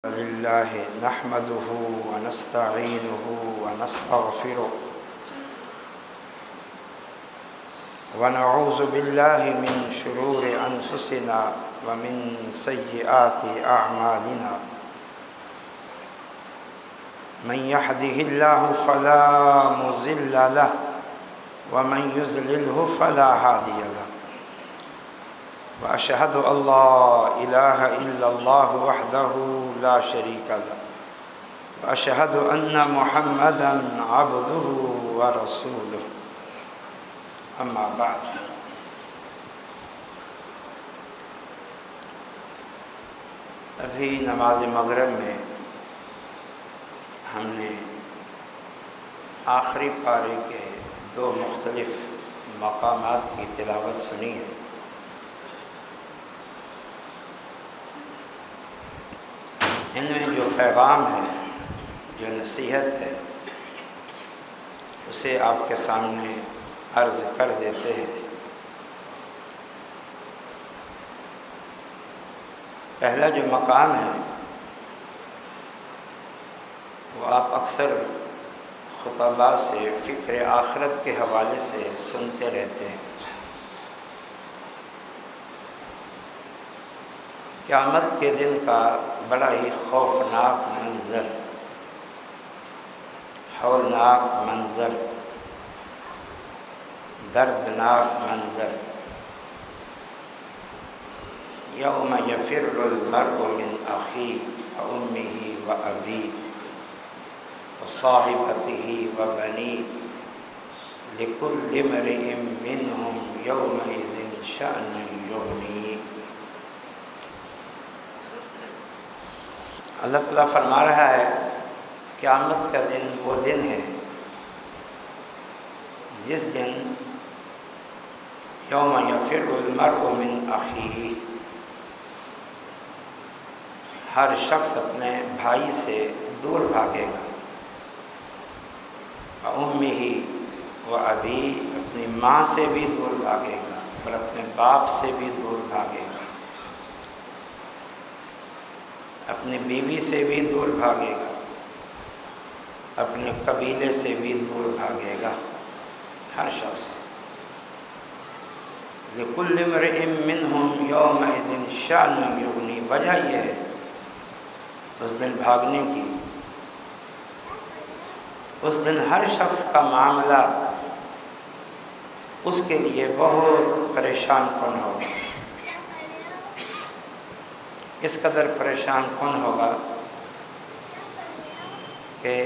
لله نحمده ونستعينه ونستغفره ونعوذ بالله من شرور أنفسنا ومن سيئات أعمالنا من يهده الله فلا مضل له ومن يضلله فلا هادي له وأشهد أن لا إله إلا الله وحده لا شريك له وأشهد أن محمدًا عبده ورسوله أما بعد ابھی نماز مغرب میں ہم نے آخری پارے کے دو مختلف مقامات کی تلاوت سنی ہے۔ ان میں جو پیغام ہے، جو نصیحت ہے، اسے آپ کے سامنے عرض کر دیتے ہیں۔ پہلا جو مقام ہے وہ آپ اکثر خطباء سے فکر آخرت کے حوالے سے سنتے رہتے ہیں۔ قیامت کے دن کا بڑا ہی خوفناک منظر، ہولناک منظر، دردناک منظر۔ یوم یفر المرء من اخیہ وامہ وابیہ وصاحبتہ وبنیہ لکل امرئ منہم یومئذ شأن یغنیہ۔ اللہ تعالیٰ فرما رہا ہے قیامت کا دن وہ دن ہے جس دن یوم یفر المرء من اخیہ، ہر شخص اپنے بھائی سے دور بھاگے گا، وامہ وابیہ، اپنی ماں سے بھی دور بھاگے گا اور اپنے باپ سے بھی دور بھاگے گا، اپنی بیوی سے بھی دور بھاگے گا، اپنے قبیلے سے بھی دور بھاگے گا، ہر شخص۔ لِكُلِّ امْرِئٍ مِّنْهُمْ يَوْمَئِذٍ شَأْنٌ يُغْنِي۔ وجہ یہ ہے اس دن بھاگنے کی، اس دن ہر شخص کا معاملہ اس کے لیے بہت پریشان کن ہوگا۔ اس قدر پریشان کن ہوگا کہ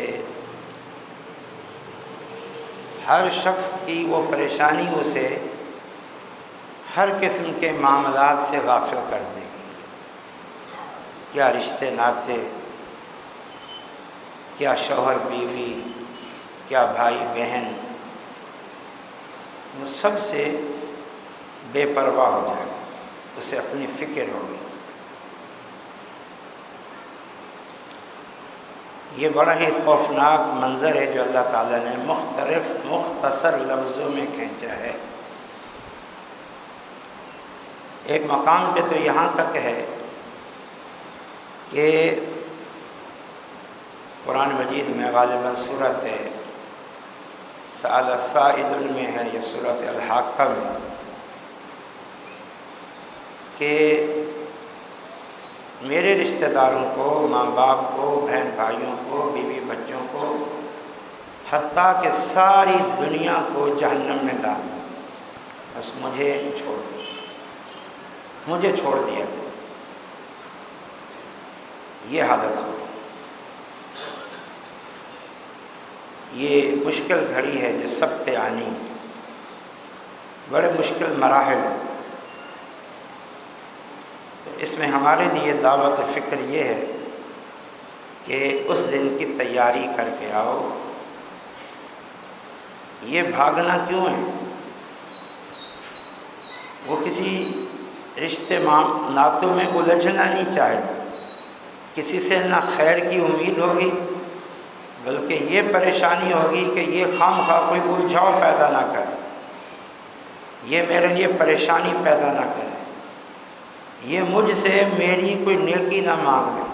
ہر شخص کی وہ پریشانی اسے ہر قسم کے معاملات سے غافل کر دے گی۔ کیا رشتے ناتے، کیا شوہر بیوی، کیا بھائی بہن، وہ سب سے بے پرواہ ہو جائے گا، اسے اپنی فکر ہوگی۔ یہ بڑا ہی خوفناک منظر ہے جو اللہ تعالیٰ نے مختصر لفظوں میں کھینچا ہے۔ ایک مقام پہ تو یہاں تک ہے کہ قرآن مجید میں غالباً سورۃ سأل سائل میں ہے یا سورۃ الحاقہ میں کہ میرے رشتہ داروں کو، ماں باپ کو، بہن بھائیوں کو، بیوی بچوں کو، حتیٰ کہ ساری دنیا کو جہنم میں ڈال دو، بس مجھے چھوڑ دو، مجھے چھوڑ دیا۔ یہ حالت ہو، یہ مشکل گھڑی ہے جو سب پہ آنی ہے، بڑے مشکل مراحل ہیں۔ تو اس میں ہمارے لیے دعوت فکر یہ ہے کہ اس دن کی تیاری کر کے آؤ۔ یہ بھاگنا کیوں ہے؟ وہ کسی رشتے ناتوں میں الجھنا نہیں چاہے گا، کسی سے نہ خیر کی امید ہوگی، بلکہ یہ پریشانی ہوگی کہ یہ خواہ کوئی الجھاؤ پیدا نہ کرے، یہ میرے لیے پریشانی پیدا نہ کرے، یہ مجھ سے میری کوئی نیکی نہ مانگ لے،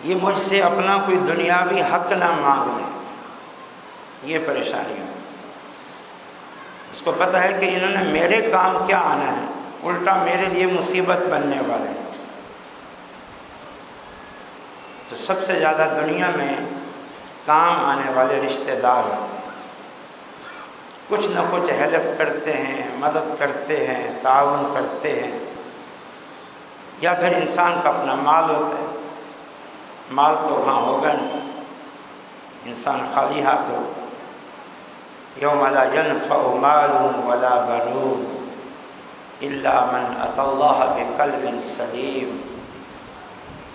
یہ مجھ سے اپنا کوئی دنیاوی حق نہ مانگ لیں، یہ پریشانی ہے۔ اس کو پتہ ہے کہ انہوں نے میرے کام کیا آنا ہے، الٹا میرے لیے مصیبت بننے والے ہیں۔ تو سب سے زیادہ دنیا میں کام آنے والے رشتہ دار ہوتے ہیں، کچھ نہ کچھ ہیلپ کرتے ہیں، مدد کرتے ہیں، تعاون کرتے ہیں، یا پھر انسان کا اپنا مال ہوتا ہے۔ مال تو وہاں ہوگا نہیں، انسان خالی ہاتھ ہو۔ یوم لا ينفع مال ولا بنون الا من اتى اللہ بقلب سلیم۔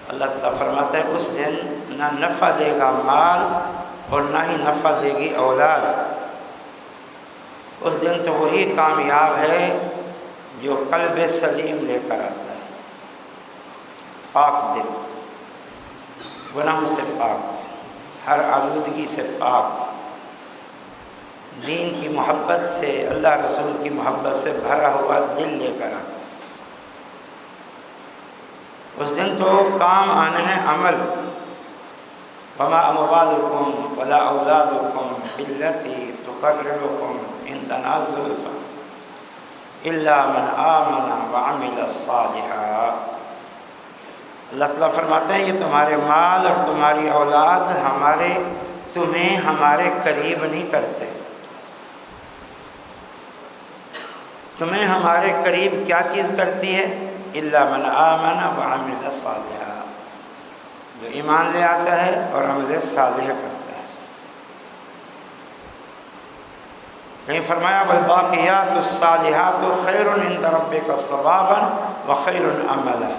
اللہ تعالیٰ فرماتا ہے اس دن نہ نفع دے گا مال اور نہ ہی نفع دے گی اولاد۔ اس دن تو وہی کامیاب ہے جو قلب سلیم لے کر آتا ہے، پاک دل، گناہوں سے پاک، ہر آلودگی سے پاک، دین کی محبت سے، اللہ رسول کی محبت سے بھرا ہوا دل لے کر آتا ہے۔ اس دن تو کام آنے ہیں عمل۔ وما اموالکم ولا اولادکم باللتی تقربکم عندنا زلفی الا من آمن وعمل صالحا۔ اللہ تعالیٰ فرماتے ہیں یہ تمہارے مال اور تمہاری اولاد تمہیں ہمارے قریب نہیں کرتے۔ تمہیں ہمارے قریب کیا چیز کرتی ہے؟ الا من آمن وعمل صالحا، جو ایمان لے آتا ہے اور عمل صالح کرتا ہے۔ کہیں فرمایا والباقیات الصالحات خیر عند ربک ثوابا وخیر املا۔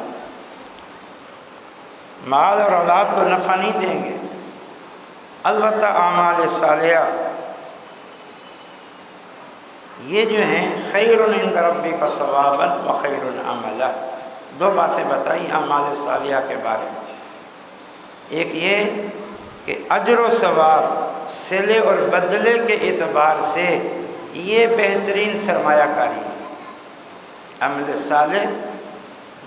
مال اور اولاد تو نفع نہیں دیں گے، البتہ اعمال صالحہ یہ جو ہیں خیر عند ربک ثوابا وخیر عملا۔ دو باتیں بتائیں اعمال صالحہ کے بارے میں۔ ایک یہ کہ اجر و ثواب، صلے اور بدلے کے اعتبار سے یہ بہترین سرمایہ کاری ہے۔ عمل صالح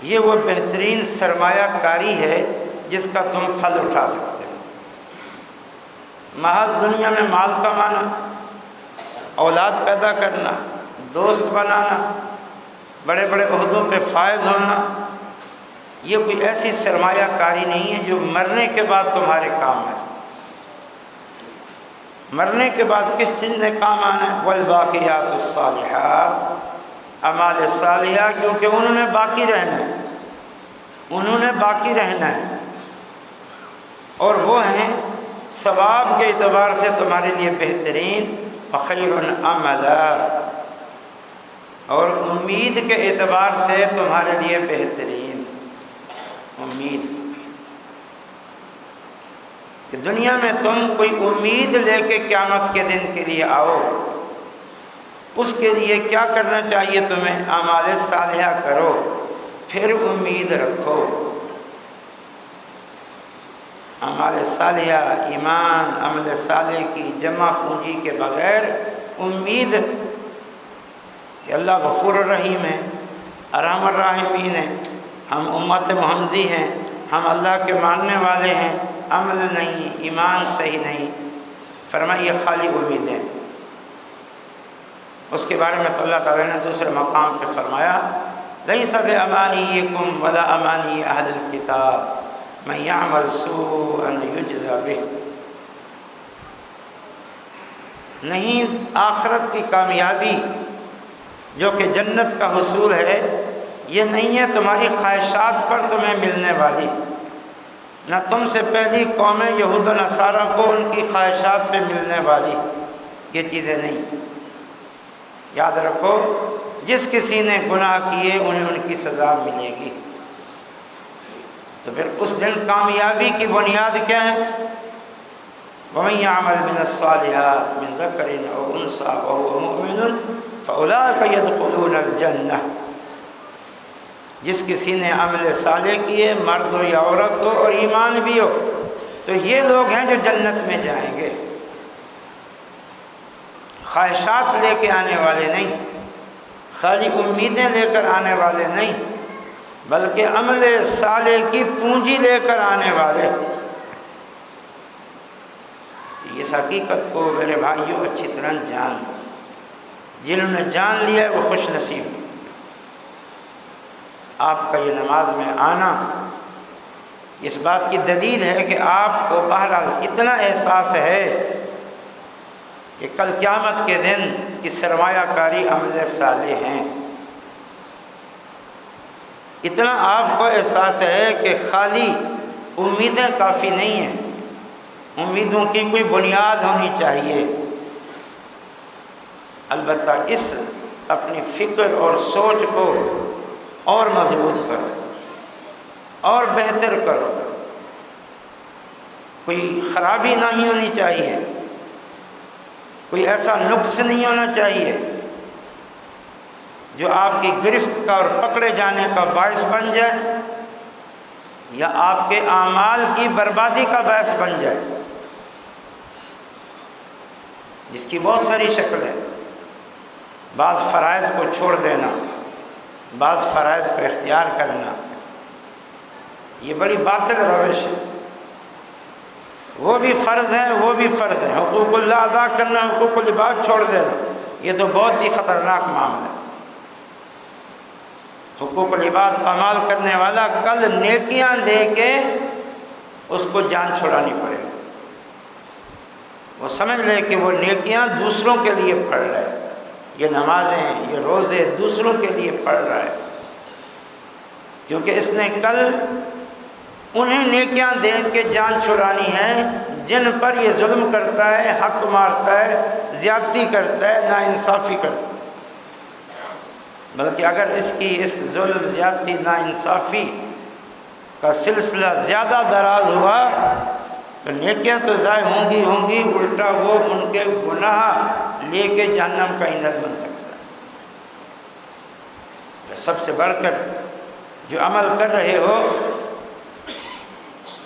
یہ وہ بہترین سرمایہ کاری ہے جس کا تم پھل اٹھا سکتے ہو۔ محض دنیا میں مال کمانا، اولاد پیدا کرنا، دوست بنانا، بڑے بڑے عہدوں پہ فائز ہونا، یہ کوئی ایسی سرمایہ کاری نہیں ہے جو مرنے کے بعد تمہارے کام ہے۔ مرنے کے بعد کس چیز نے کام آنا ہے؟ والباقیات الصالحات، اعمال صالحہ، کیونکہ انہوں نے باقی رہنا ہے، انہوں نے باقی رہنا ہے، اور وہ ہیں ثواب کے اعتبار سے تمہارے لیے بہترین، وخیر عملا، اور امید کے اعتبار سے تمہارے لیے بہترین امید۔ کہ دنیا میں تم کوئی امید لے کے قیامت کے دن کے لیے آؤ، اس کے لیے کیا کرنا چاہیے تمہیں؟ اعمال صالحہ کرو، پھر امید رکھو۔ اعمال صالحہ، ایمان، عمل صالح کی جمع پونجی کے بغیر امید کہ اللہ غفور الرحیم ہے، ارحم الراحمین ہے، ہم امت محمدی ہیں، ہم اللہ کے ماننے والے ہیں، عمل نہیں، ایمان صحیح نہیں، فرمایا یہ خالی امیدیں۔ اس کے بارے میں تو اللہ تعالیٰ نے دوسرے مقام پہ فرمایا لیس بامانیکم ولا امانی اہل الکتاب من یعمل سوءا یجزا بہ۔ نہیں، آخرت کی کامیابی جو کہ جنت کا حصول ہے، یہ نہیں ہے تمہاری خواہشات پر تمہیں ملنے والی، نہ تم سے پہلی قوم یہود و نصارہ کو ان کی خواہشات پہ ملنے والی، یہ چیزیں نہیں۔ یاد رکھو جس کسی نے گناہ کیے انہیں ان کی سزا ملے گی۔ تو پھر اس دن کامیابی کی بنیاد کیا ہے؟ وَمَن يَعْمَلْ مِنَ الصَّالِحَاتِ مِن ذَكَرٍ أَوْ أُنثَىٰ وَهُوَ مُؤْمِنٌ فَأُولَٰئِكَ يَدْخُلُونَ الْجَنَّةَ۔ جس کسی نے عمل صالح کیے، مرد ہو یا عورت ہو اور ایمان بھی ہو، تو یہ لوگ ہیں جو جنت میں جائیں گے۔ خواہشات لے کے آنے والے نہیں، خالی امیدیں لے کر آنے والے نہیں، بلکہ عمل صالح کی پونجی لے کر آنے والے۔ اس حقیقت کو میرے بھائیوں اچھی طرح جان، جنہوں نے جان لیا ہے وہ خوش نصیب۔ آپ کا یہ نماز میں آنا اس بات کی دلیل ہے کہ آپ کو بہرحال اتنا احساس ہے کہ کل قیامت کے دن کی سرمایہ کاری عمل صالح ہیں۔ اتنا آپ کو احساس ہے کہ خالی امیدیں کافی نہیں ہیں، امیدوں کی کوئی بنیاد ہونی چاہیے۔ البتہ اس اپنی فکر اور سوچ کو اور مضبوط کرو اور بہتر کرو۔ کوئی خرابی نہیں ہونی چاہیے، کوئی ایسا نقص نہیں ہونا چاہیے جو آپ کی گرفت کا اور پکڑے جانے کا باعث بن جائے یا آپ کے اعمال کی بربادی کا باعث بن جائے، جس کی بہت ساری شکل ہے۔ بعض فرائض کو چھوڑ دینا، بعض فرائض کو اختیار کرنا، یہ بڑی باطل روش ہے۔ وہ بھی فرض ہیں، وہ بھی فرض ہیں، حقوق اللہ ادا کرنا، حقوق العباد چھوڑ دینا، یہ تو بہت ہی خطرناک معاملہ ہے۔ حقوق العباد پامال کرنے والا کل نیکیاں دے کے اس کو جان چھڑانی پڑے گی۔ وہ سمجھ لے کہ وہ نیکیاں دوسروں کے لیے پڑھ رہا ہے، یہ نمازیں، یہ روزے دوسروں کے لیے پڑھ رہا ہے، کیونکہ اس نے کل انہیں نیکیاں دے کے جان چھڑانی ہے جن پر یہ ظلم کرتا ہے، حق مارتا ہے، زیادتی کرتا ہے، ناانصافی کرتا ہے۔ بلکہ اگر اس کی اس ظلم، زیادتی، ناانصافی کا سلسلہ زیادہ دراز ہوا تو نیکیاں تو ضائع ہوں گی، الٹا وہ ان کے گناہ لے کے جہنم کا ایندھن بن سکتا ہے۔ سب سے بڑھ کر جو عمل کر رہے ہو،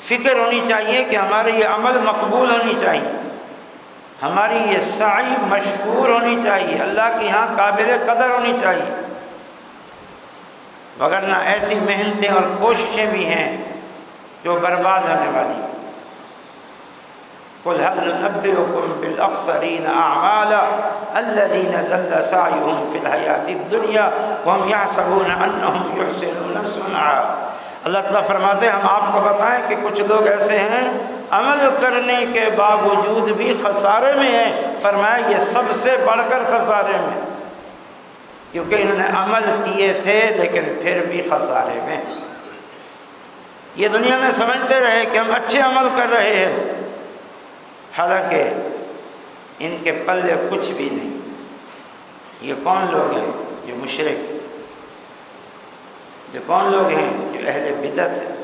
فکر ہونی چاہیے کہ ہمارے یہ عمل مقبول ہونی چاہیے، ہماری یہ سعی مشکور ہونی چاہیے، اللہ کے ہاں قابل قدر ہونی چاہیے، وگرنہ ایسی محنتیں اور کوششیں بھی ہیں جو برباد ہونے والی ہیں۔ قُلْ هَلْ نُنَبِّئُكُمْ بِالْأَخْسَرِينَ أَعْمَالًا الَّذِينَ ضَلَّ سَعْيُهُمْ فِي الْحَيَاةِ الدُّنْيَا وَهُمْ يَحْسَبُونَ أَنَّهُمْ يُحْسِنُونَ صُنْعًا۔ اللہ تعالیٰ فرماتے ہیں ہم آپ کو بتائیں کہ کچھ لوگ ایسے ہیں عمل کرنے کے باوجود بھی خسارے میں ہیں۔ فرمایا یہ سب سے بڑھ کر خسارے میں، کیونکہ انہوں نے عمل کیے تھے لیکن پھر بھی خسارے میں۔ یہ دنیا میں سمجھتے رہے کہ ہم اچھے عمل کر رہے ہیں، حالانکہ ان کے پلے کچھ بھی نہیں۔ یہ کون لوگ ہیں جو مشرک، یہ کون لوگ ہیں جو اہل بدعت ہیں،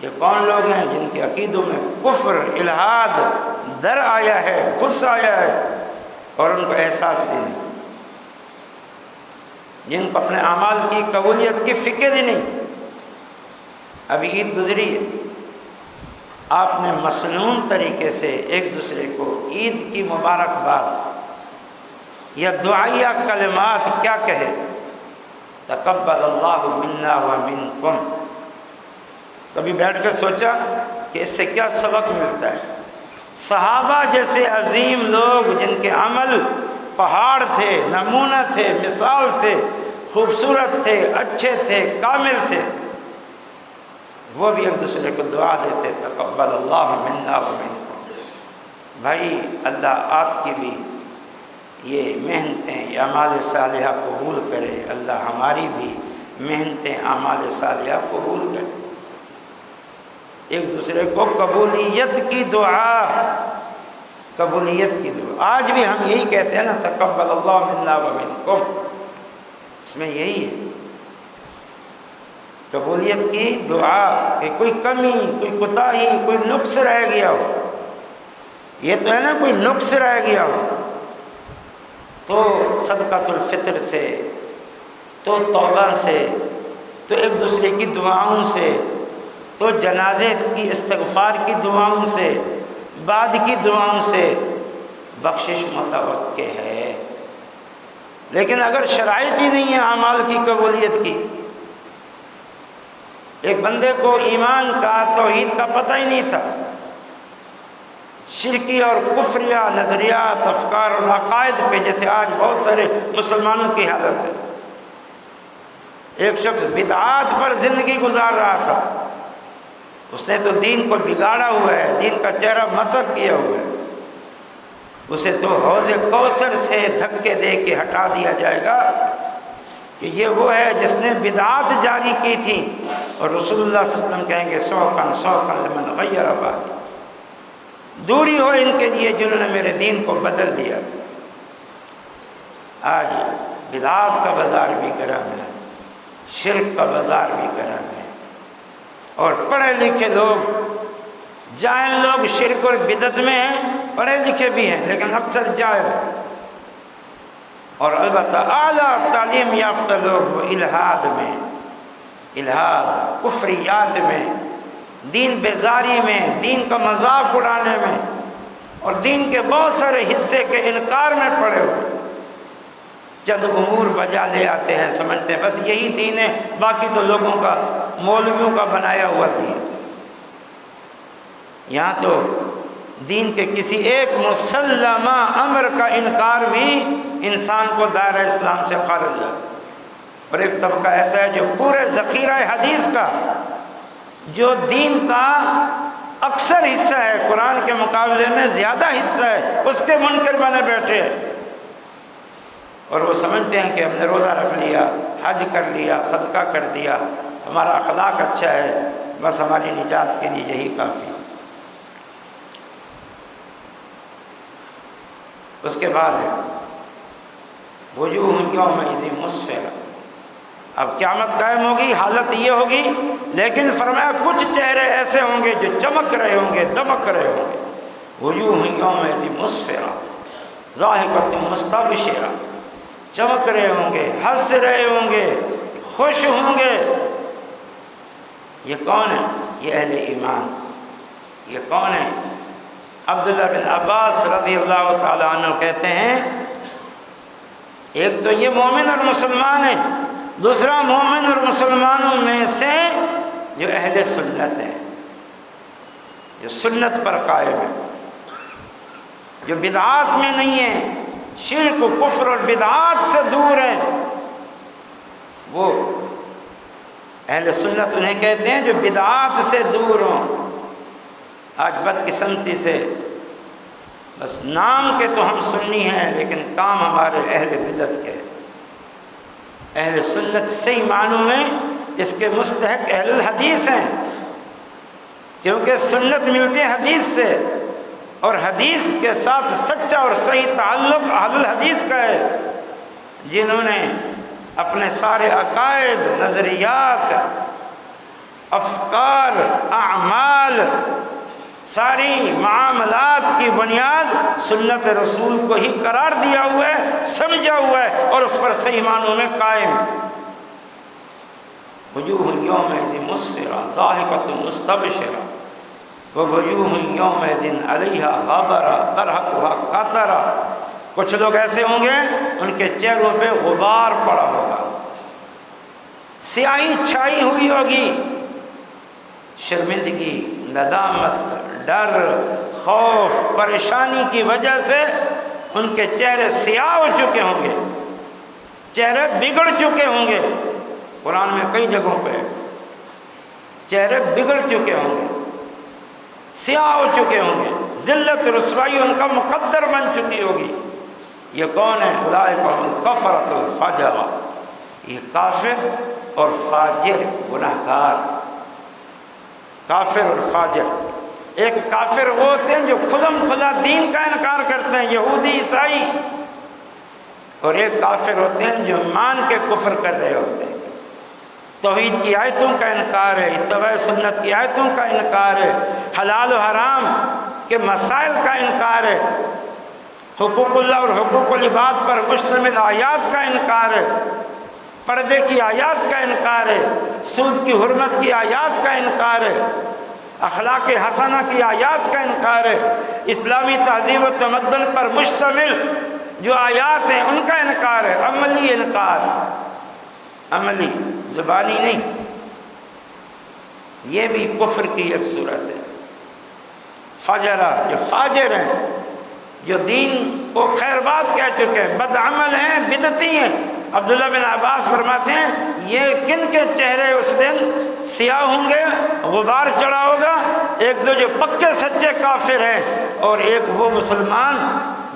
یہ کون لوگ ہیں جن کے عقیدوں میں کفر، الحاد در آیا ہے، غصہ آیا ہے اور ان کو احساس بھی نہیں، جن کو اپنے اعمال کی قبولیت کی فکر ہی نہیں۔ ابھی عید گزری ہے، آپ نے مسنون طریقے سے ایک دوسرے کو عید کی مبارکباد یا دعائیہ کلمات کیا کہے؟ تقبل اللہ منا ومنکم۔ کبھی بیٹھ کر سوچا کہ اس سے کیا سبق ملتا ہے؟ صحابہ جیسے عظیم لوگ جن کے عمل پہاڑ تھے، نمونہ تھے، مثال تھے، خوبصورت تھے، اچھے تھے، کامل تھے، وہ بھی ایک دوسرے کو دعا دیتے تقبل اللہ منا ومنکم۔ بھائی اللہ آپ کی بھی یہ محنتیں، یہ اعمال صالحہ قبول کرے، اللہ ہماری بھی محنتیں، اعمال صالحہ قبول کرے۔ ایک دوسرے کو قبولیت کی دعا، قبولیت کی دعا۔ آج بھی ہم یہی کہتے ہیں نا تقبل اللہ منا ومنکم، اس میں یہی ہے قبولیت کی دعا کہ کوئی کمی، کوئی کوتاہی، کوئی نقص رہ گیا ہو، یہ تو ہے نا کوئی نقص رہ گیا ہو تو صدقۃ الفطر سے، تو توبہ سے، تو ایک دوسرے کی دعاؤں سے، تو جنازے کی استغفار کی دعاؤں سے، بعد کی دعاؤں سے بخشش متوقع ہے۔ لیکن اگر شرائط ہی نہیں ہے اعمال کی قبولیت کی ایک بندے کو ایمان کا، توحید کا پتہ ہی نہیں تھا، شرکی اور کفریہ نظریات، افکار اور عقائد پہ، جیسے آج بہت سارے مسلمانوں کی حالت ہے۔ ایک شخص بدعات پر زندگی گزار رہا تھا، اس نے تو دین کو بگاڑا ہوا ہے، دین کا چہرہ مسخ کیا ہوا ہے، اسے تو حوض کوثر سے دھکے دے کے ہٹا دیا جائے گا کہ یہ وہ ہے جس نے بدعات جاری کی تھی، اور رسول اللہ صلی اللہ علیہ وسلم کہیں گے سوکن سوکن لمن غیر بعدی، دوری ہو ان کے لیے جنہوں نے میرے دین کو بدل دیا تھا۔ آج بدعات کا بازار بھی گرم ہے، شرک کا بازار بھی گرم ہے، اور پڑھے لکھے لوگ، جاہل لوگ شرک اور بدعت میں ہیں، پڑھے لکھے بھی ہیں لیکن اکثر جاہل ہیں، اور البتہ اعلیٰ تعلیم یافتہ لوگ وہ الہاد میں، الہاد کفریات میں، دین بیزاری میں، دین کا مذاق اڑانے میں، اور دین کے بہت سارے حصے کے انکار میں پڑے ہوئے، چند امور بجا لے آتے ہیں، سمجھتے ہیں بس یہی دین ہے، باقی تو لوگوں کا، مولویوں کا بنایا ہوا دین۔ یہاں تو دین کے کسی ایک مسلمہ امر کا انکار بھی انسان کو دائرہ اسلام سے خارج ہے، اور ایک طبقہ ایسا ہے جو پورے ذخیرہ حدیث کا، جو دین کا اکثر حصہ ہے، قرآن کے مقابلے میں زیادہ حصہ ہے، اس کے منکر بنے بیٹھے ہیں، اور وہ سمجھتے ہیں کہ ہم نے روزہ رکھ لیا، حج کر لیا، صدقہ کر دیا، ہمارا اخلاق اچھا ہے، بس ہماری نجات کے لیے یہی کافی ہے۔ اس کے بعد ہے وجوہ یومئذ مسفرہ، اب قیامت قائم ہوگی، حالت یہ ہوگی، لیکن فرمایا کچھ چہرے ایسے ہوں گے جو چمک رہے ہوں گے، دمک رہے ہوں گے، وجوہ یومئذ مسفرہ ضاحکۃ مستبشرہ، چمک رہے ہوں گے، ہنس رہے ہوں گے، خوش ہوں گے۔ یہ کون ہے؟ یہ اہل ایمان۔ یہ کون ہے؟ عبداللہ بن عباس رضی اللہ تعالیٰ عنہ کہتے ہیں ایک تو یہ مومن اور مسلمان ہے، دوسرا مومن اور مسلمانوں میں سے جو اہل سنت ہے، جو سنت پر قائم ہے، جو بدعات میں نہیں ہے، شرک و کفر اور بدعات سے دور ہے، وہ اہل سنت انہیں کہتے ہیں جو بدعات سے دور ہوں۔ آج بدقسمتی سے بس نام کے تو ہم سنی ہیں لیکن کام ہمارے اہل بدعت کے، اہل سنت صحیح معنوں میں اس کے مستحق اہل الحدیث ہیں، کیونکہ سنت ملتی ہے حدیث سے، اور حدیث کے ساتھ سچا اور صحیح تعلق اہل الحدیث کا ہے، جنہوں نے اپنے سارے عقائد، نظریات، افکار، اعمال، ساری معاملات کی بنیاد سنت رسول کو ہی قرار دیا ہوا ہے، سمجھا ہوا ہے، اور اس پر صحیح معنوں میں قائم ہے۔ وجوہ یومئذ مسفرہ ضاحکۃ مستبشرہ ووجوہ یومئذ علیہا غبرہ ترہقہا قطرہ، کچھ لوگ ایسے ہوں گے ان کے چہروں پہ غبار پڑا ہوگا، سیاہی چھائی ہوئی ہوگی، شرمندگی، ندامت، ڈر، خوف، پریشانی کی وجہ سے ان کے چہرے سیاہ ہو چکے ہوں گے، چہرے بگڑ چکے ہوں گے۔ قرآن میں کئی جگہوں پہ چہرے بگڑ چکے ہوں گے، سیاہ ہو چکے ہوں گے، ذلت رسوائی ان کا مقدر بن چکی ہوگی۔ یہ کون ہے؟ اولئک هم الکفرۃ الفجرہ، یہ کافر اور فاجر گناہگار، کافر اور فاجر۔ ایک کافر وہ ہوتے ہیں جو کھلم کھلا دین کا انکار کرتے ہیں، یہودی عیسائی، اور ایک کافر ہوتے ہیں جو مان کے کفر کر رہے ہوتے ہیں، توحید کی آیتوں کا انکار ہے، اتباع سنت کی آیتوں کا انکار ہے، حلال و حرام کے مسائل کا انکار ہے، حقوق اللہ اور حقوق العباد پر مشتمل آیات کا انکار ہے، پردے کی آیات کا انکار ہے، سود کی حرمت کی آیات کا انکار ہے، اخلاق حسنہ کی آیات کا انکار ہے، اسلامی تہذیب و تمدن پر مشتمل جو آیات ہیں ان کا انکار ہے، عملی انکار، عملی، زبانی نہیں۔ یہ بھی کفر کی ایک صورت ہے۔ فجرہ، جو فاجر ہیں، جو دین کو خیر بات کہہ چکے ہیں، بد عمل ہیں، بدعتی ہیں۔ عبداللہ بن عباس فرماتے ہیں یہ کن کے چہرے اس دن سیاہ ہوں گے، غبار چڑھا ہوگا؟ ایک تو جو پکے سچے کافر ہیں، اور ایک وہ مسلمان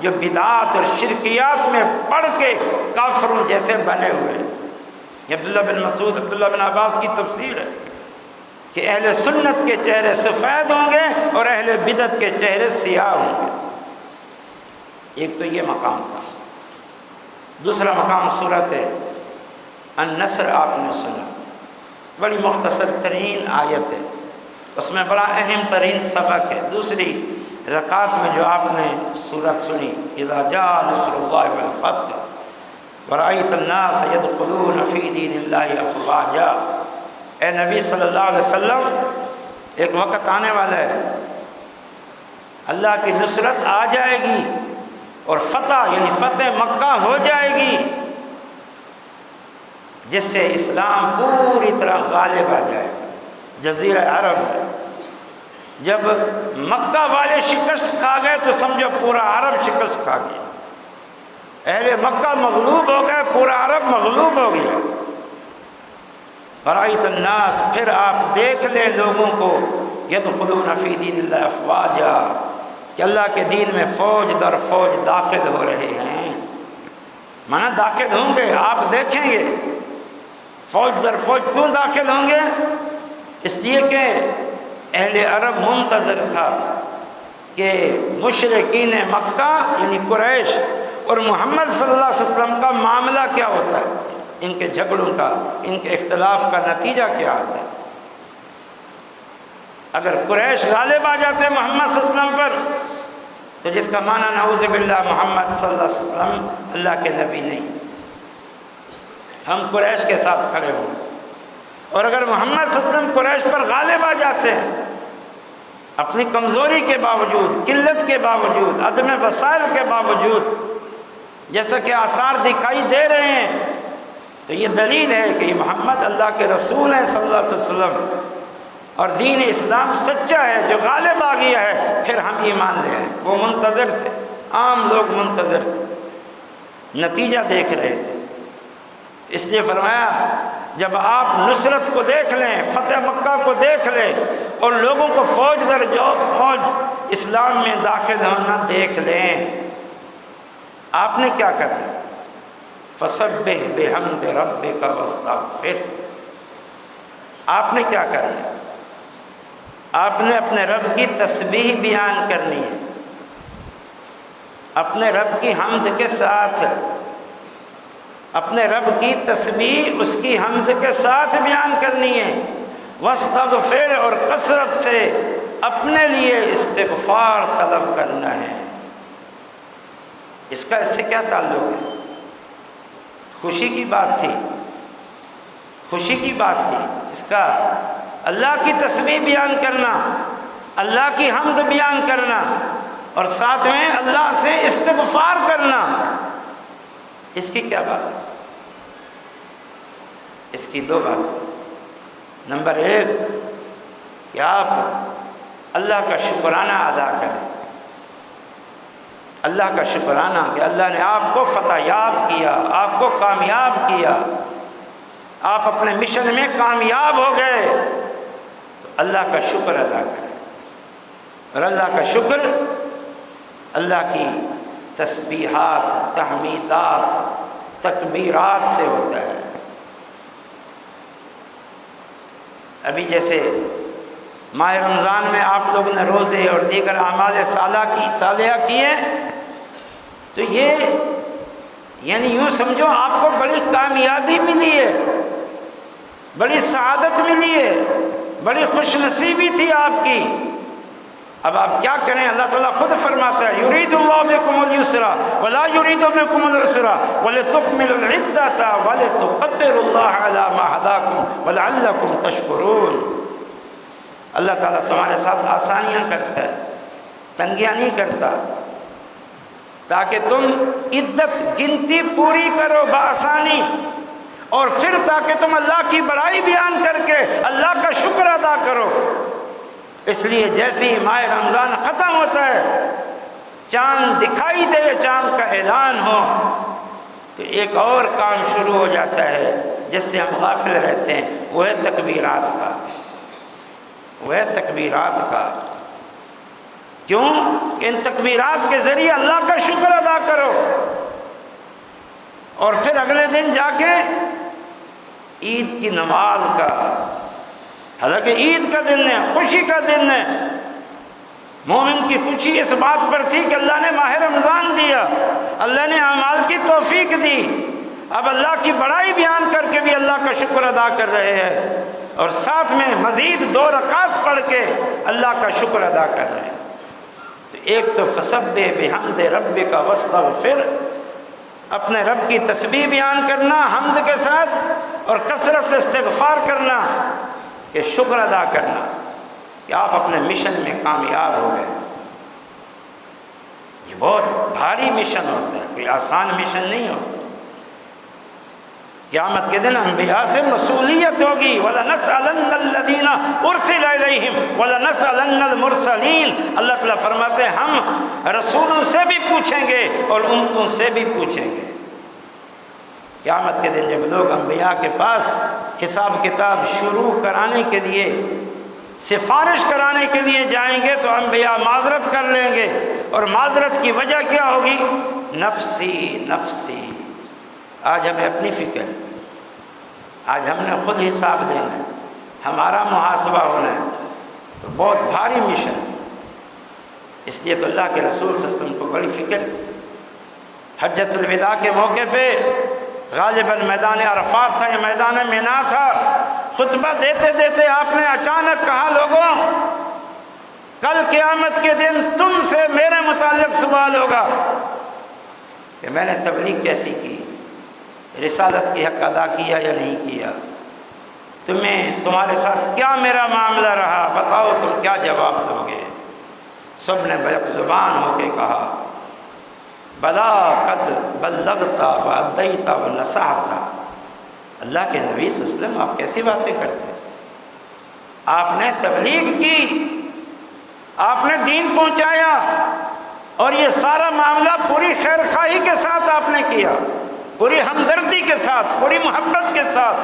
جو بدعات اور شرکیات میں پڑ کے کافروں جیسے بنے ہوئے ہیں۔ یہ عبداللہ بن مسعود، عبداللہ بن عباس کی تفسیر ہے کہ اہل سنت کے چہرے سفید ہوں گے اور اہل بدعت کے چہرے سیاہ ہوں گے۔ ایک تو یہ مقام تھا۔ دوسرا مقام صورت النصر آپ نے سنا، بڑی مختصر ترین آیت ہے، اس میں بڑا اہم ترین سبق ہے۔ دوسری رکعت میں جو آپ نے صورت سنی، اذا جاء نصر اللہ والفتح ورأیت الناس يدخلون فی دین اللہ افواجا، اے نبی صلی اللہ علیہ وسلم ایک وقت آنے والا ہے، اللہ کی نصرت آ جائے گی اور فتح یعنی فتح مکہ ہو جائے گی، جس سے اسلام پوری طرح غالب آ جائے گا جزیرہ عرب میں۔ جب مکہ والے شکست کھا گئے تو سمجھو پورا عرب شکست کھا گیا، اہل مکہ مغلوب ہو گئے، پورا عرب مغلوب ہو گیا۔ برائت الناس، پھر آپ دیکھ لیں لوگوں کو، یدخلون فی دین اللہ افواجا، کہ اللہ کے دین میں فوج در فوج داخل ہو رہے ہیں۔ مانا داخل ہوں گے، آپ دیکھیں گے فوج در فوج کیوں داخل ہوں گے؟ اس لیے کہ اہل عرب منتظر تھا کہ مشرکین مکہ یعنی قریش اور محمد صلی اللہ علیہ وسلم کا معاملہ کیا ہوتا ہے، ان کے جھگڑوں کا، ان کے اختلاف کا نتیجہ کیا آتا ہے۔ اگر قریش غالب آ جاتے محمد صلی اللہ علیہ وسلم پر تو جس کا معنی نعوذ باللہ محمد صلی اللہ علیہ وسلم اللہ کے نبی نہیں، ہم قریش کے ساتھ کھڑے ہوں۔ اور اگر محمد صلی اللہ علیہ وسلم قریش پر غالب آ جاتے ہیں اپنی کمزوری کے باوجود، قلت کے باوجود، عدم وسائل کے باوجود، جیسا کہ آثار دکھائی دے رہے ہیں، تو یہ دلیل ہے کہ یہ محمد اللہ کے رسول ہیں صلی اللہ علیہ وسلم، اور دین اسلام سچا ہے جو غالب آ گیا ہے، پھر ہم ایمان لے آئے۔ وہ منتظر تھے، عام لوگ منتظر تھے، نتیجہ دیکھ رہے تھے۔ اس لیے فرمایا جب آپ نصرت کو دیکھ لیں، فتح مکہ کو دیکھ لیں، اور لوگوں کو فوج در فوج اسلام میں داخل ہونا دیکھ لیں، آپ نے کیا کرنا؟ فسبح بحمد ربک واستغفر، آپ نے کیا کرنا؟ آپ نے اپنے رب کی تسبیح بیان کرنی ہے، اپنے رب کی حمد کے ساتھ، اپنے رب کی تسبیح اس کی حمد کے ساتھ بیان کرنی ہے۔ واستغفر، اور کثرت سے اپنے لیے استغفار طلب کرنا ہے۔ اس کا اس سے کیا تعلق ہے؟ خوشی کی بات تھی، خوشی کی بات تھی، اس کا اللہ کی تسبیح بیان کرنا، اللہ کی حمد بیان کرنا، اور ساتھ میں اللہ سے استغفار کرنا، اس کی کیا بات ہے؟ اس کی دو باتیں۔ نمبر ایک کہ آپ اللہ کا شکرانہ ادا کریں، اللہ کا شکرانہ کہ اللہ نے آپ کو فتح یاب کیا، آپ کو کامیاب کیا، آپ اپنے مشن میں کامیاب ہو گئے، تو اللہ کا شکر ادا کریں۔ اور اللہ کا شکر اللہ کی تسبیحات، تحمیدات، تکبیرات سے ہوتا ہے۔ ابھی جیسے ماہ رمضان میں آپ لوگوں نے روزے اور دیگر اعمال صالحہ کیے، تو یہ یعنی یوں سمجھو آپ کو بڑی کامیابی ملی ہے، بڑی سعادت ملی ہے، بڑی خوش نصیبی تھی آپ کی۔ اب آپ کیا کریں؟ اللہ تعالیٰ خود فرماتا ہے یرید اللہ بکم اليسر ولا یرید بکم العسر ولتکملوا العدۃ ولتکبروا اللہ علی ما ہداکم ولعلکم تشکرون۔ اللہ تعالیٰ تمہارے ساتھ آسانیاں کرتا ہے، تنگیاں نہیں کرتا، تاکہ تم عدت گنتی پوری کرو بآسانی، اور پھر تاکہ تم اللہ کی بڑائی بیان کر کے اللہ کا شکر ادا کرو۔ اس لیے جیسے ہی ماہ رمضان ختم ہوتا ہے، چاند دکھائی دے، چاند کا اعلان ہو، تو ایک اور کام شروع ہو جاتا ہے جس سے ہم غافل رہتے ہیں، وہ ہے تکبیرات کا، وہ ہے تکبیرات کا۔ کیوں؟ ان تکبیرات کے ذریعے اللہ کا شکر ادا کرو، اور پھر اگلے دن جا کے عید کی نماز کا، حالانکہ عید کا دن ہے، خوشی کا دن ہے، مومن کی خوشی اس بات پر تھی کہ اللہ نے ماہ رمضان دیا، اللہ نے اعمال کی توفیق دی، اب اللہ کی بڑائی بیان کر کے بھی اللہ کا شکر ادا کر رہے ہیں، اور ساتھ میں مزید 2 رکعات پڑھ کے اللہ کا شکر ادا کر رہے ہیں۔ تو ایک تو فسبح بحمد ربک واستغفر، اپنے رب کی تسبیح بیان کرنا حمد کے ساتھ، اور کثرت سے استغفار کرنا، کہ شکر ادا کرنا کہ آپ اپنے مشن میں کامیاب ہو گئے۔ یہ بہت بھاری مشن ہوتا ہے، کوئی آسان مشن نہیں ہوتا۔ قیامت کے دن انبیاء سے مسئولیت ہوگی، وَلَنَسْأَلَنَّ الَّذِينَ أُرْسِلَ إِلَيْهِمْ وَلَنَسْأَلَنَّ الْمُرْسَلِينَ۔ اللہ تعالیٰ فرماتے ہیں ہم رسولوں سے بھی پوچھیں گے اور امتوں سے بھی پوچھیں گے۔ قیامت کے دن جب لوگ انبیاء کے پاس حساب کتاب شروع کرانے کے لیے، سفارش کرانے کے لیے جائیں گے، تو انبیاء معذرت کر لیں گے، اور معذرت کی وجہ کیا ہوگی؟ نفسی نفسی، آج ہمیں اپنی فکر، آج ہم نے خود حساب دینا ہے، ہمارا محاسبہ ہونا ہے، تو بہت بھاری مشن۔ اس لیے تو اللہ کے رسول صلی اللہ علیہ وسلم کو بڑی فکر تھی۔ حجۃ الوداع کے موقع پہ غالباً میدان عرفات تھا یا میدان مینا تھا، خطبہ دیتے دیتے آپ نے اچانک کہا، لوگوں کل قیامت کے دن تم سے میرے متعلق سوال ہوگا کہ میں نے تبلیغ کیسی کی، رسالت کی حق ادا کیا یا نہیں کیا، تمہارے ساتھ کیا میرا معاملہ رہا، بتاؤ تم کیا جواب دو گے؟ سب نے بیک زبان ہو کے کہا، بلا قد بلغتا وادیتا ونصحتا۔ اللہ کے نبی صلی اللہ علیہ وسلم آپ کیسی باتیں کرتے ہیں؟ آپ نے تبلیغ کی، آپ نے دین پہنچایا، اور یہ سارا معاملہ پوری خیر خواہی کے ساتھ آپ نے کیا، پوری ہمدردی کے ساتھ، پوری محبت کے ساتھ۔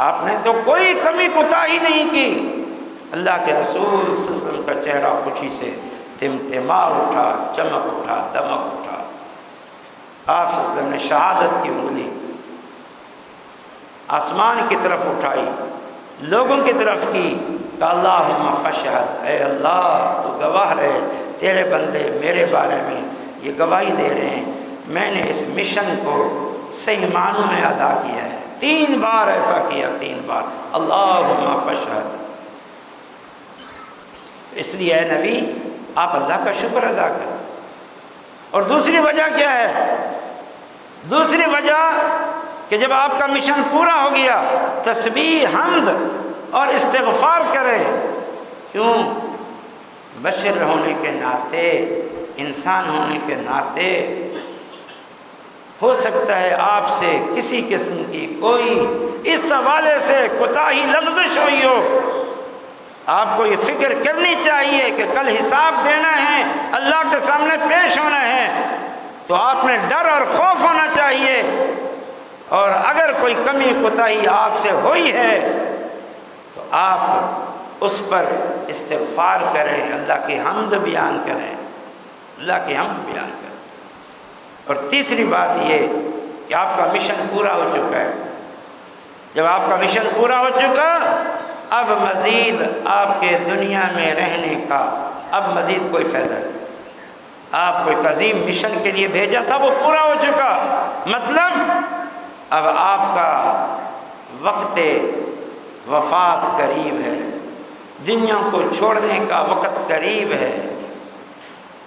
آپ نے تو کوئی کمی کوتاہی نہیں کی۔ اللہ کے رسول صلی اللہ علیہ وسلم کا چہرہ خوشی سے تمتما اٹھا، چمک اٹھا، دمک اٹھا۔ آپ صلی اللہ علیہ وسلم نے شہادت کی انگلی آسمان کی طرف اٹھائی، لوگوں کی طرف کی، کہ اللہم فشہد، اے اللہ تو گواہ رہے، تیرے بندے میرے بارے میں یہ گواہی دے رہے ہیں، میں نے اس مشن کو صحیح معنوں میں ادا کیا ہے۔ 3 بار ایسا کیا، 3 بار اللہم فشہد۔ اس لیے اے نبی آپ اللہ کا شکر ادا کریں۔ اور دوسری وجہ کیا ہے؟ دوسری وجہ کہ جب آپ کا مشن پورا ہو گیا، تسبیح، حمد اور استغفار کریں۔ کیوں؟ بشر ہونے کے ناطے، انسان ہونے کے ناطے، ہو سکتا ہے آپ سے کسی قسم کی کوئی اس حوالے سے کوتاہی لغزش ہوئی ہو۔ آپ کو یہ فکر کرنی چاہیے کہ کل حساب دینا ہے، اللہ کے سامنے پیش ہونا ہے، تو آپ نے ڈر اور خوف ہونا چاہیے۔ اور اگر کوئی کمی کوتاہی آپ سے ہوئی ہے تو آپ اس پر استغفار کریں، اللہ کی حمد بیان کریں، اللہ کی حمد بیان کریں۔ اور تیسری بات یہ کہ آپ کا مشن پورا ہو چکا ہے۔ جب آپ کا مشن پورا ہو چکا، اب مزید آپ کے دنیا میں رہنے کا اب مزید کوئی فائدہ نہیں۔ آپ کو ایک عظیم مشن کے لیے بھیجا تھا، وہ پورا ہو چکا، مطلب اب آپ کا وقت وفات قریب ہے، دنیا کو چھوڑنے کا وقت قریب ہے۔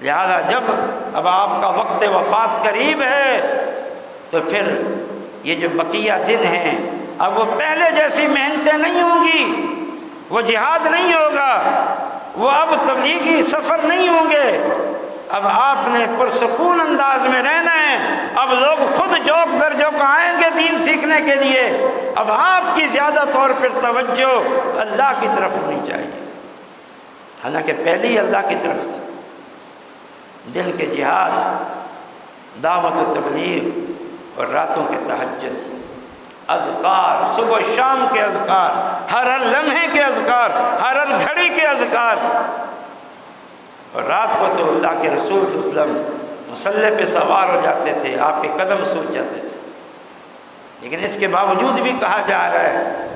لہذا جب اب آپ کا وقت وفات قریب ہے تو پھر یہ جو بقیہ دن ہیں، اب وہ پہلے جیسی محنتیں نہیں ہوں گی، وہ جہاد نہیں ہوگا، وہ اب تبلیغی سفر نہیں ہوں گے، اب آپ نے پرسکون انداز میں رہنا ہے۔ اب لوگ خود جوک در جوک آئیں گے دین سیکھنے کے لیے۔ اب آپ کی زیادہ طور پر توجہ اللہ کی طرف ہونی چاہیے، حالانکہ پہلی اللہ کی طرف سے دن کے جہاد، دعوت و تبلیغ اور راتوں کے تہجد، اذکار، صبح و شام کے اذکار، ہر لمحے کے اذکار، ہر گھڑی کے اذکار۔ اور رات کو تو اللہ کے رسول صلی اللہ علیہ وسلم مصلی پہ سوار ہو جاتے تھے، آپ کے قدم سوکھ جاتے تھے، لیکن اس کے باوجود بھی کہا جا رہا ہے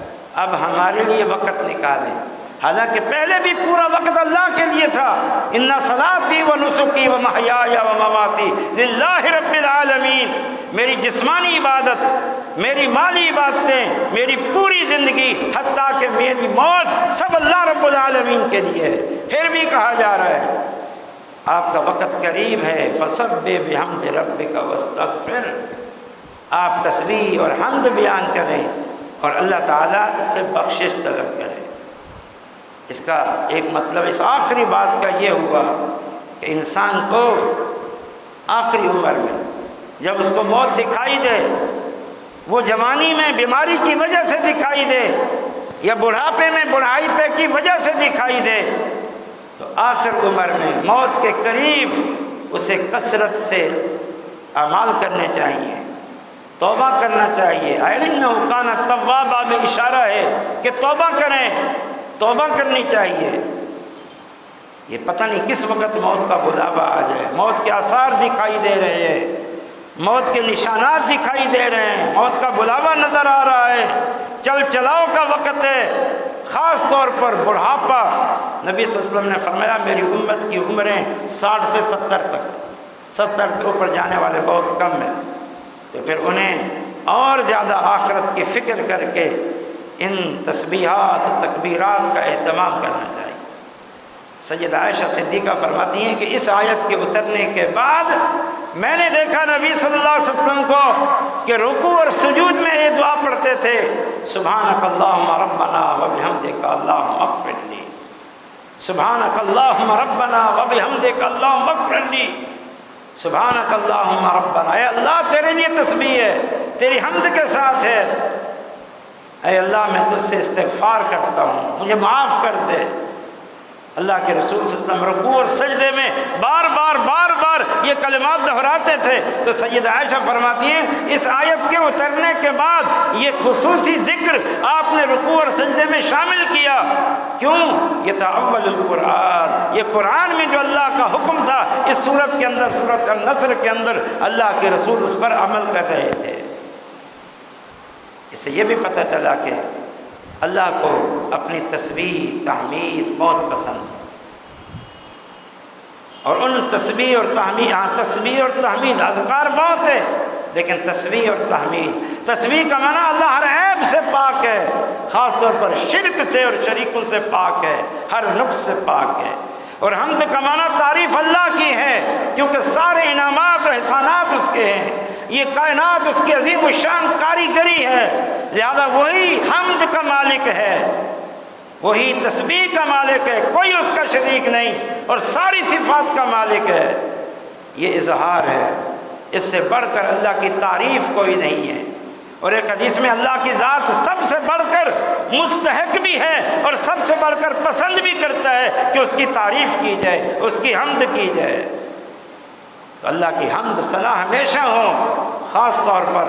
اب ہمارے لیے وقت نکالیں، حالانکہ پہلے بھی پورا وقت اللہ کے لیے تھا۔ ان صلاتی و نسکی و محیای و مماتی للہ رب العالمین، میری جسمانی عبادت، میری مالی عبادتیں، میری پوری زندگی حتیٰ کہ میری موت سب اللہ رب العالمین کے لیے ہے۔ پھر بھی کہا جا رہا ہے آپ کا وقت قریب ہے، فسبح بحمد ربک واستغفر، آپ تسبیح اور حمد بیان کریں اور اللہ تعالیٰ سے بخشش طلب کریں۔ اس کا ایک مطلب اس آخری بات کا یہ ہوا کہ انسان کو آخری عمر میں جب اس کو موت دکھائی دے، وہ جوانی میں بیماری کی وجہ سے دکھائی دے یا بڑھاپے میں بڑھاپے کی وجہ سے دکھائی دے، تو آخر عمر میں موت کے قریب اسے کثرت سے اعمال کرنے چاہیے، توبہ کرنا چاہیے۔ اِنَّهُ كَانَ تَوَّابًا میں اشارہ ہے کہ توبہ کریں، توبہ کرنی چاہیے۔ یہ پتہ نہیں کس وقت موت کا بلاوا آ جائے، موت کے آثار دکھائی دے رہے ہیں، موت کے نشانات دکھائی دے رہے ہیں، موت کا بلاوا نظر آ رہا ہے، چل چلاؤ کا وقت ہے، خاص طور پر بڑھاپا۔ نبی صلی اللہ علیہ وسلم نے فرمایا میری امت کی عمریں 60 سے 70 تک، 70 کے اوپر جانے والے بہت کم ہیں، تو پھر انہیں اور زیادہ آخرت کی فکر کر کے ان تسبیحات تکبیرات کا اہتمام کرنا چاہیے۔ سیدہ عائشہ صدیقہ فرماتی ہیں کہ اس آیت کے اترنے کے بعد میں نے دیکھا نبی صلی اللہ علیہ وسلم کو کہ رکوع اور سجود میں یہ دعا پڑھتے تھے، سبحانک اللہم ربنا وبحمدک اللہم اغفر لی، سبحانک اللہم ربنا وبحمدک اللہم اغفر لی، سبحانک اللہم ربنا، اے اللہ تیرے لیے تسبیح ہے، تیری حمد کے ساتھ ہے، اے اللہ میں تجھ سے استغفار کرتا ہوں، مجھے معاف کر دے۔ اللہ کے رسول صلی اللہ علیہ وسلم رکوع اور سجدے میں بار بار یہ کلمات دہراتے تھے، تو سیدہ عائشہ فرماتی ہیں اس آیت کے اترنے کے بعد یہ خصوصی ذکر آپ نے رکوع اور سجدے میں شامل کیا۔ کیوں؟ یہ تھا اول القرآن، یہ قرآن میں جو اللہ کا حکم تھا اس سورت کے اندر، سورت النصر کے اندر اللہ کے رسول اس پر عمل کر رہے تھے۔ اس سے یہ بھی پتہ چلا کہ اللہ کو اپنی تسبیح تحمید بہت پسند ہے، اور ان تسبیح اور تحمید، تسبیح اور تحمید اذکار بہت ہے، لیکن تسبیح اور تسبیح کا معنی اللہ ہر عیب سے پاک ہے، خاص طور پر شرک سے اور شریکوں سے پاک ہے، ہر نقص سے پاک ہے۔ اور حمد کا معنی تعریف اللہ کی ہے، کیونکہ سارے انعامات اور احسانات اس کے ہیں، یہ کائنات اس کی عظیم الشان کاریگری ہے، لہذا وہی حمد کا مالک ہے، وہی تسبیح کا مالک ہے، کوئی اس کا شریک نہیں، اور ساری صفات کا مالک ہے۔ یہ اظہار ہے، اس سے بڑھ کر اللہ کی تعریف کوئی نہیں ہے۔ اور ایک حدیث میں اللہ کی ذات سب سے بڑھ کر مستحق بھی ہے اور سب سے بڑھ کر پسند بھی کرتا ہے کہ اس کی تعریف کی جائے، اس کی حمد کی جائے۔ تو اللہ کی حمد ثنا ہمیشہ ہو، خاص طور پر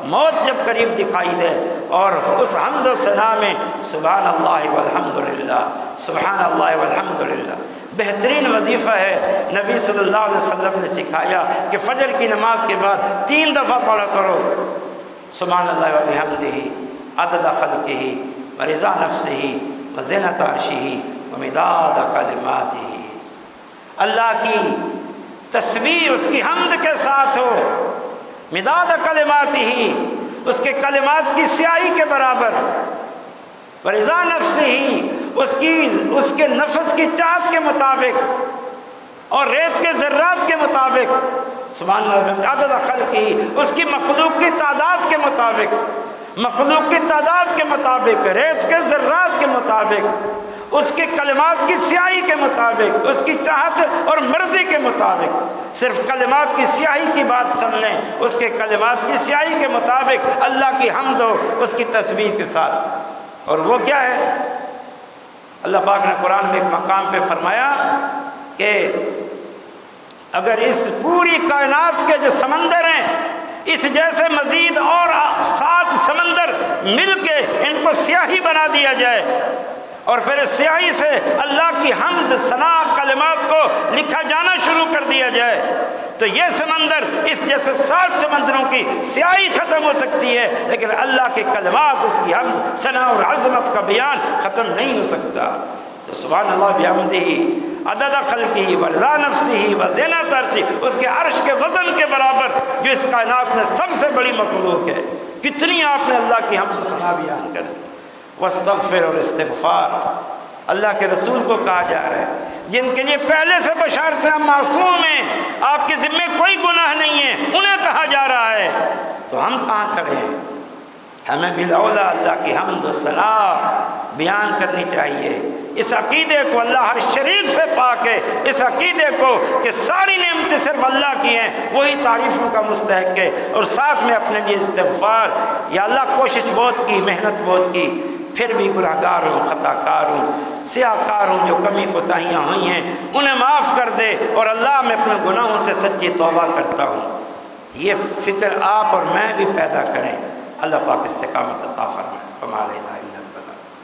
موت جب قریب دکھائی دے، اور اس حمد و ثنا میں سبحان اللہ والحمدللہ، سبحان اللہ والحمدللہ بہترین وظیفہ ہے۔ نبی صلی اللہ علیہ وسلم نے سکھایا کہ فجر کی نماز کے بعد 3 دفعہ پڑھا کرو، سبحان اللہ وبحمدہ عدد خلقہ ورضا نفسہ وزنۃ عرشہ ومداد کلماتہ۔ اللہ کی تسبیح اس کی حمد کے ساتھ ہو، مداد کلماتہ اس کے کلمات کی سیاہی کے برابر، ورضا نفسہ اس کے نفس کی چاہت کے مطابق، اور ریت کے ذرات کے مطابق، سبحان اللہ عدد خلقہ اس کی مخلوق کی تعداد کے مطابق، مخلوق کی تعداد کے مطابق، ریت کے ذرات کے مطابق، اس کے کلمات کی سیاہی کے مطابق، اس کی چاہت اور مرضی کے مطابق، صرف کلمات کی سیاہی کی بات سن لیں، اس کے کلمات کی سیاہی کے مطابق اللہ کی حمد ہو اس کی تسبیح کے ساتھ۔ اور وہ کیا ہے؟ اللہ پاک نے قرآن میں ایک مقام پہ فرمایا کہ اگر اس پوری کائنات کے جو سمندر ہیں، اس جیسے مزید اور 7 سمندر مل کے ان کو سیاہی بنا دیا جائے اور پھر اس سیاہی سے اللہ کی حمد، ثنا، کلمات کو لکھا جانا شروع کر دیا جائے، تو یہ سمندر اس جیسے 7 سمندروں کی سیاہی ختم ہو سکتی ہے، لیکن اللہ کے کلمات، اس کی حمد، ثنا اور عظمت کا بیان ختم نہیں ہو سکتا۔ تو سبحان اللہ بحمدہ عدد خلقہ ورضا نفسہ وزنۃ عرشہ، اس کے عرش کے وزن کے برابر جو اس کائنات میں سب سے بڑی مخلوق ہے، کتنی آپ نے اللہ کی حمد و ثنا بیان کر دی۔ واستغفر، اور استغفار اللہ کے رسول کو کہا جا رہا ہے جن کے لیے پہلے سے بشارتیں معصوم ہیں، آپ کے ذمے کوئی گناہ نہیں ہے، انہیں کہا جا رہا ہے، تو ہم کہاں کھڑے ہیں؟ ہمیں بالاولیٰ اللہ کی حمد و ثنا بیان کرنی چاہیے۔ اس عقیدے کو اللہ ہر شریک سے پاک ہے، اس عقیدے کو کہ ساری نعمتیں صرف اللہ کی ہیں، وہی تعریفوں کا مستحق ہے، اور ساتھ میں اپنے لیے استغفار، یا اللہ کوشش بہت کی، محنت بہت کی، پھر بھی گناہگار ہوں، خطا کار ہوں، سیاہ کار ہوں، جو کمی کوتاہیاں ہوئی ہیں انہیں معاف کر دے، اور اللہ میں اپنے گناہوں سے سچی توبہ کرتا ہوں۔ یہ فکر آپ اور میں بھی پیدا کریں۔ اللہ پاک استقامت عطا فرمائے۔ وما علینا الا